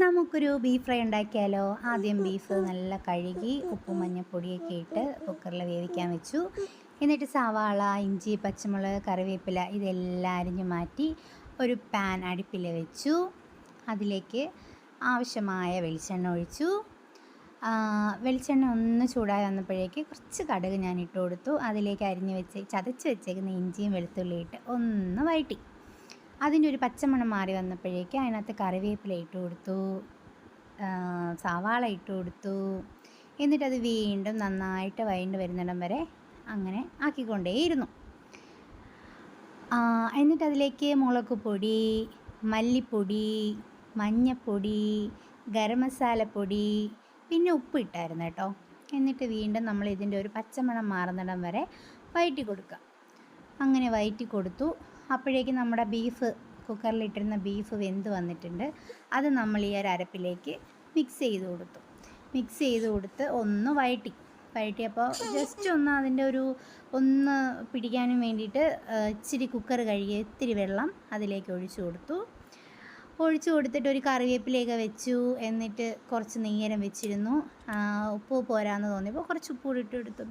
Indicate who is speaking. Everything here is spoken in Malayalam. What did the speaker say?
Speaker 1: നമുക്കൊരു ബീഫ് ഫ്രൈ ഉണ്ടാക്കിയാലോ? ആദ്യം ബീഫ് നല്ല കഴുകി ഉപ്പും മഞ്ഞൾപ്പൊടിയൊക്കെ ഇട്ട് കുക്കറിൽ വേവിക്കാൻ വെച്ചു. എന്നിട്ട് സവാള, ഇഞ്ചി, പച്ചമുളക്, കറിവേപ്പില ഇതെല്ലാം അരിഞ്ഞ് മാറ്റി ഒരു പാൻ അടുപ്പിൽ വെച്ചു. അതിലേക്ക് ആവശ്യമായ വെളിച്ചെണ്ണ ഒഴിച്ചു. വെളിച്ചെണ്ണ ഒന്ന് ചൂടായി വന്നപ്പോഴേക്ക് കുറച്ച് കടുക് ഞാൻ ഇട്ട് കൊടുത്തു. അതിലേക്ക് ചതച്ച് വെച്ചേക്കുന്ന ഇഞ്ചിയും വെളുത്തുള്ളിയും ഇട്ട് ഒന്ന് വഴറ്റി. അതിൻ്റെ ഒരു പച്ചമണം മാറി വന്നപ്പോഴേക്ക് അതിനകത്ത് കറിവേപ്പില ഇട്ട് കൊടുത്തു, സവാള ഇട്ട് കൊടുത്തു. എന്നിട്ടത് വീണ്ടും നന്നായിട്ട് വഴണ്ട് വരുന്നിടം വരെ അങ്ങനെ ആക്കിക്കൊണ്ടേയിരുന്നു. എന്നിട്ടതിലേക്ക് മുളക് പൊടി, മല്ലിപ്പൊടി, മഞ്ഞൾപ്പൊടി, ഗരം മസാലപ്പൊടി, പിന്നെ ഉപ്പ് ഇട്ടായിരുന്നു കേട്ടോ. എന്നിട്ട് വീണ്ടും നമ്മൾ ഇതിൻ്റെ ഒരു പച്ചമണം മാറുന്നിടം വരെ വഴറ്റി കൊടുക്കുക. അങ്ങനെ വഴറ്റി കൊടുത്തു. അപ്പോഴേക്കും നമ്മുടെ കുക്കറിലിട്ടിരുന്ന ബീഫ് വെന്ത് വന്നിട്ടുണ്ട്. അത് നമ്മൾ ഈ ഒരു അരപ്പിലേക്ക് മിക്സ് ചെയ്ത് കൊടുത്ത് ഒന്ന് വഴറ്റിയപ്പോൾ ജസ്റ്റ് ഒന്ന് അതിൻ്റെ ഒന്ന് പിടിക്കാനും വേണ്ടിയിട്ട് ഇച്ചിരി കുക്കർ കഴുകി ഇത്തിരി വെള്ളം അതിലേക്ക് ഒഴിച്ചു കൊടുത്തിട്ട് ഒരു കറിവേപ്പിലയൊക്കെ വെച്ചു. എന്നിട്ട് കുറച്ച് നേരം വെച്ചിരുന്നു. ഉപ്പ് പോരാന്ന് തോന്നിയപ്പോൾ കുറച്ച് ഉപ്പ് കൂടി ഇട്ട് കൊടുത്തു.